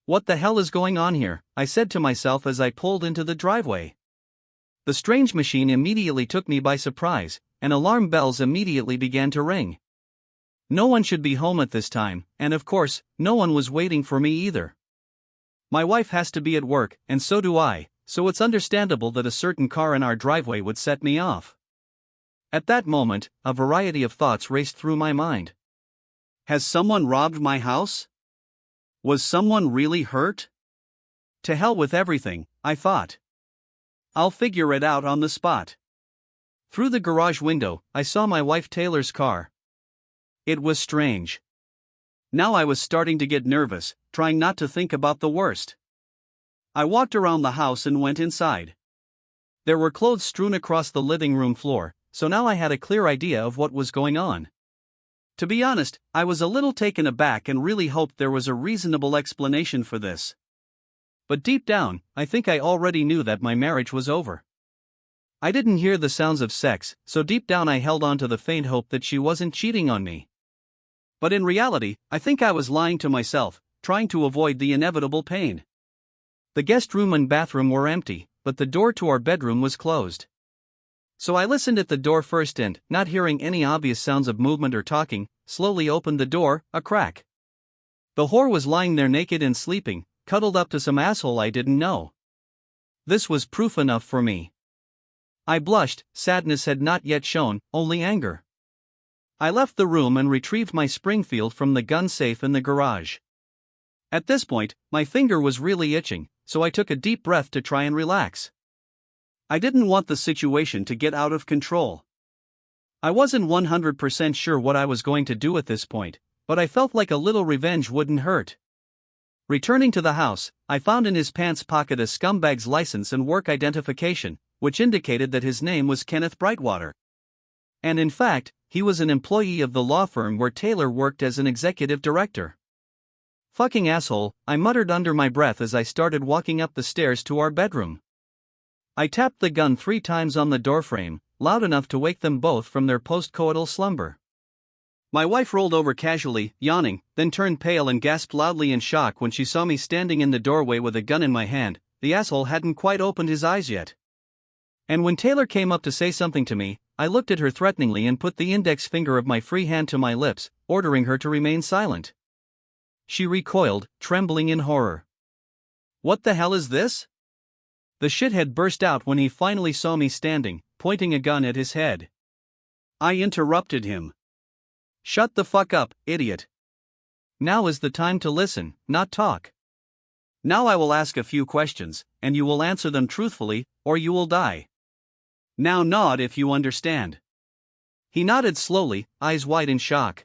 What the hell is going on here? I said to myself as I pulled into the driveway. The strange machine immediately took me by surprise, and alarm bells immediately began to ring. No one should be home at this time, and of course, no one was waiting for me either. My wife has to be at work, and so do I, so it's understandable that a certain car in our driveway would set me off. At that moment, a variety of thoughts raced through my mind. Has someone robbed my house? Was someone really hurt? To hell with everything, I thought. I'll figure it out on the spot. Through the garage window, I saw my wife Taylor's car. It was strange. Now I was starting to get nervous, trying not to think about the worst. I walked around the house and went inside. There were clothes strewn across the living room floor, so now I had a clear idea of what was going on. To be honest, I was a little taken aback and really hoped there was a reasonable explanation for this. But deep down, I think I already knew that my marriage was over. I didn't hear the sounds of sex, so deep down I held on to the faint hope that she wasn't cheating on me. But in reality, I think I was lying to myself, trying to avoid the inevitable pain. The guest room and bathroom were empty, but the door to our bedroom was closed. So I listened at the door first and, not hearing any obvious sounds of movement or talking, slowly opened the door, a crack. The whore was lying there naked and sleeping, cuddled up to some asshole I didn't know. This was proof enough for me. I blushed, sadness had not yet shown, only anger. I left the room and retrieved my Springfield from the gun safe in the garage. At this point, my finger was really itching, so I took a deep breath to try and relax. I didn't want the situation to get out of control. I wasn't 100% sure what I was going to do at this point, but I felt like a little revenge wouldn't hurt. Returning to the house, I found in his pants pocket a scumbag's license and work identification, which indicated that his name was Kenneth Brightwater. And in fact, he was an employee of the law firm where Taylor worked as an executive director. Fucking asshole, I muttered under my breath as I started walking up the stairs to our bedroom. I tapped the gun 3 times on the doorframe, loud enough to wake them both from their post-coital slumber. My wife rolled over casually, yawning, then turned pale and gasped loudly in shock when she saw me standing in the doorway with a gun in my hand. The asshole hadn't quite opened his eyes yet. And when Taylor came up to say something to me, I looked at her threateningly and put the index finger of my free hand to my lips, ordering her to remain silent. She recoiled, trembling in horror. What the hell is this? The shithead burst out when he finally saw me standing, pointing a gun at his head. I interrupted him. Shut the fuck up, idiot. Now is the time to listen, not talk. Now I will ask a few questions, and you will answer them truthfully, or you will die. Now nod if you understand. He nodded slowly, eyes wide in shock.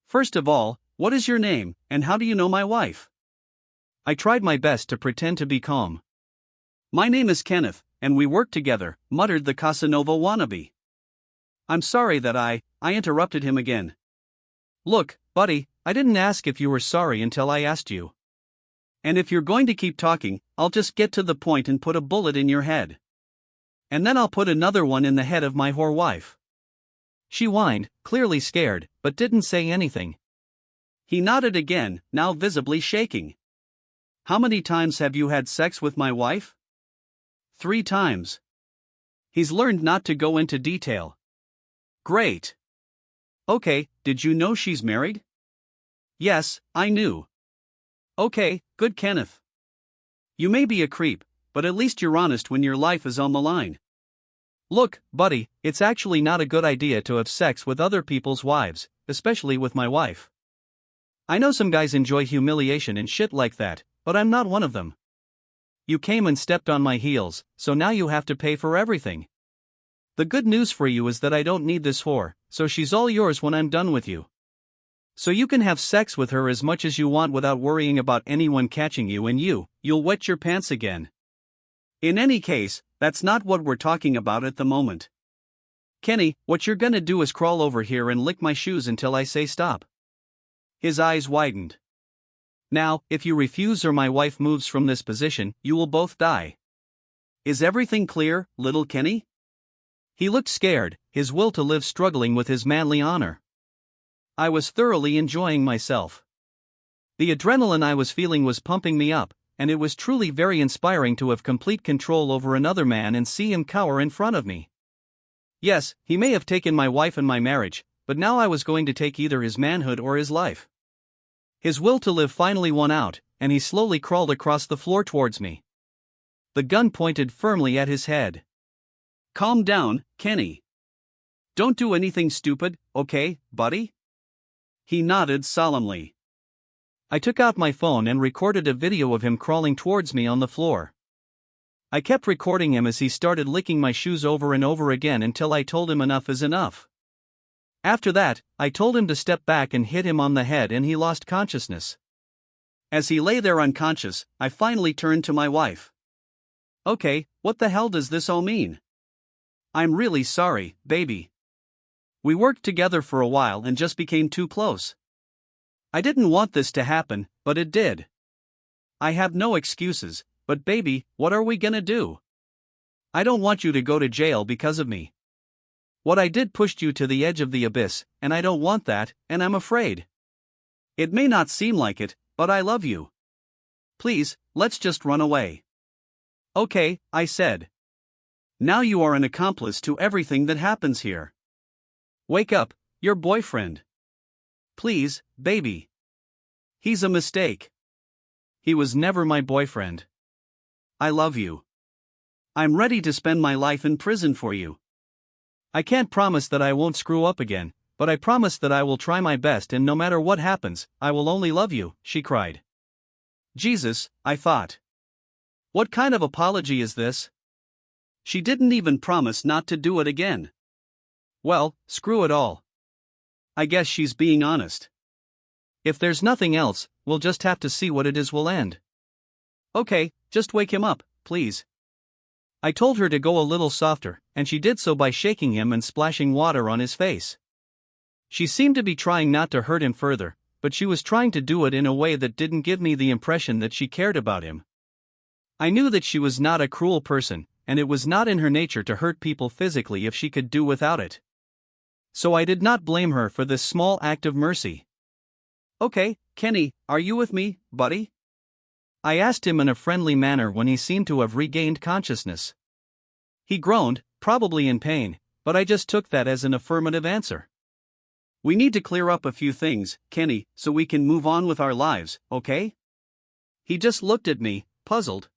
First of all, what is your name, and how do you know my wife? I tried my best to pretend to be calm. My name is Kenneth, and we work together, muttered the Casanova wannabe. I'm sorry that I interrupted him again. Look, buddy, I didn't ask if you were sorry until I asked you. And if you're going to keep talking, I'll just get to the point and put a bullet in your head. And then I'll put another one in the head of my whore wife. She whined, clearly scared, but didn't say anything. He nodded again, now visibly shaking. How many times have you had sex with my wife? 3 times. He's learned not to go into detail. Great. Okay, did you know she's married? Yes, I knew. Okay, good Kenneth. You may be a creep, but at least you're honest when your life is on the line. Look, buddy, it's actually not a good idea to have sex with other people's wives, especially with my wife. I know some guys enjoy humiliation and shit like that, but I'm not one of them. You came and stepped on my heels, so now you have to pay for everything. The good news for you is that I don't need this whore, so she's all yours when I'm done with you. So you can have sex with her as much as you want without worrying about anyone catching you, and you'll wet your pants again. In any case, that's not what we're talking about at the moment. Kenny, what you're gonna do is crawl over here and lick my shoes until I say stop. His eyes widened. Now, if you refuse or my wife moves from this position, you will both die. Is everything clear, little Kenny? He looked scared, his will to live struggling with his manly honor. I was thoroughly enjoying myself. The adrenaline I was feeling was pumping me up, and it was truly very inspiring to have complete control over another man and see him cower in front of me. Yes, he may have taken my wife and my marriage, but now I was going to take either his manhood or his life. His will to live finally won out, and he slowly crawled across the floor towards me. The gun pointed firmly at his head. "Calm down, Kenny. Don't do anything stupid, okay, buddy?" He nodded solemnly. I took out my phone and recorded a video of him crawling towards me on the floor. I kept recording him as he started licking my shoes over and over again until I told him enough is enough. After that, I told him to step back and hit him on the head, and he lost consciousness. As he lay there unconscious, I finally turned to my wife. "Okay, what the hell does this all mean? I'm really sorry, baby. We worked together for a while and just became too close. I didn't want this to happen, but it did. I have no excuses, but baby, what are we gonna do? I don't want you to go to jail because of me. What I did pushed you to the edge of the abyss, and I don't want that, and I'm afraid. It may not seem like it, but I love you. Please, let's just run away." "Okay," I said. "Now you are an accomplice to everything that happens here. Wake up, your boyfriend. Please, baby. He's a mistake. He was never my boyfriend. I love you. I'm ready to spend my life in prison for you. I can't promise that I won't screw up again, but I promise that I will try my best, and no matter what happens, I will only love you," she cried. Jesus, I thought. What kind of apology is this? She didn't even promise not to do it again. Well, screw it all. I guess she's being honest. If there's nothing else, we'll just have to see what it is will end. Okay, just wake him up, please. I told her to go a little softer, and she did so by shaking him and splashing water on his face. She seemed to be trying not to hurt him further, but she was trying to do it in a way that didn't give me the impression that she cared about him. I knew that she was not a cruel person, and it was not in her nature to hurt people physically if she could do without it. So I did not blame her for this small act of mercy. "Okay, Kenny, are you with me, buddy?" I asked him in a friendly manner when he seemed to have regained consciousness. He groaned, probably in pain, but I just took that as an affirmative answer. "We need to clear up a few things, Kenny, so we can move on with our lives, okay?" He just looked at me, puzzled.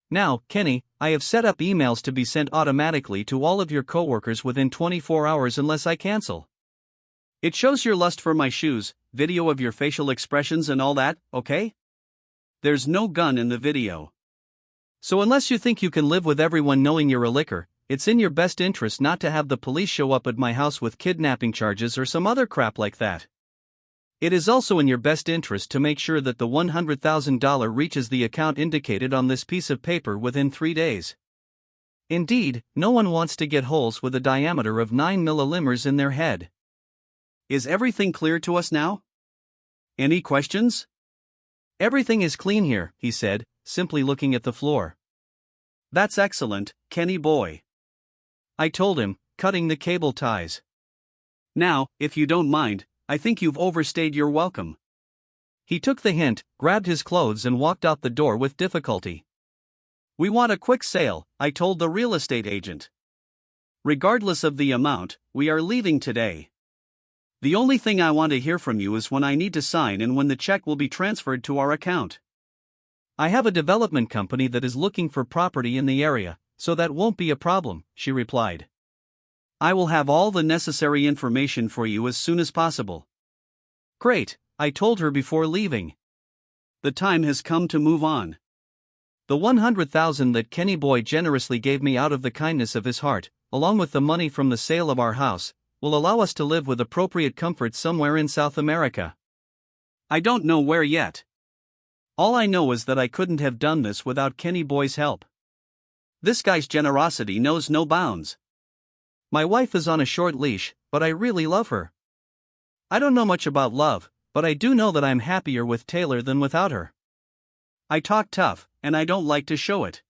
"Now, Kenny, I have set up emails to be sent automatically to all of your coworkers within 24 hours unless I cancel. It shows your lust for my shoes, video of your facial expressions and all that, okay? There's no gun in the video. So unless you think you can live with everyone knowing you're a licker, it's in your best interest not to have the police show up at my house with kidnapping charges or some other crap like that. It is also in your best interest to make sure that the $100,000 reaches the account indicated on this piece of paper within 3 days. Indeed, no one wants to get holes with a diameter of 9 millimeters in their head. Is everything clear to us now? Any questions?" "Everything is clean here," he said, simply looking at the floor. "That's excellent, Kenny boy," I told him, cutting the cable ties. "Now, if you don't mind, I think you've overstayed your welcome." He took the hint, grabbed his clothes and walked out the door with difficulty. "We want a quick sale," I told the real estate agent. "Regardless of the amount, we are leaving today. The only thing I want to hear from you is when I need to sign and when the check will be transferred to our account." "I have a development company that is looking for property in the area, so that won't be a problem," she replied. "I will have all the necessary information for you as soon as possible." "Great," I told her before leaving. "The time has come to move on. The $100,000 that Kenny Boy generously gave me out of the kindness of his heart, along with the money from the sale of our house, will allow us to live with appropriate comfort somewhere in South America. I don't know where yet. All I know is that I couldn't have done this without Kenny Boy's help. This guy's generosity knows no bounds. My wife is on a short leash, but I really love her. I don't know much about love, but I do know that I'm happier with Taylor than without her. I talk tough, and I don't like to show it.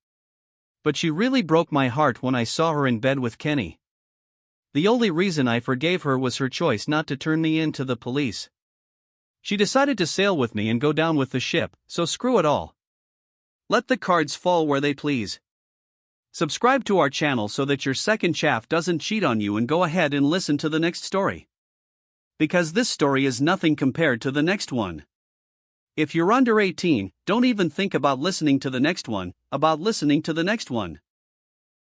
But she really broke my heart when I saw her in bed with Kenny. The only reason I forgave her was her choice not to turn me in to the police. She decided to sail with me and go down with the ship, so screw it all. Let the cards fall where they please. Subscribe to our channel so that your second chaff doesn't cheat on you, and go ahead and listen to the next story. Because this story is nothing compared to the next one. If you're under 18, don't even think about listening to the next one, about listening to the next one.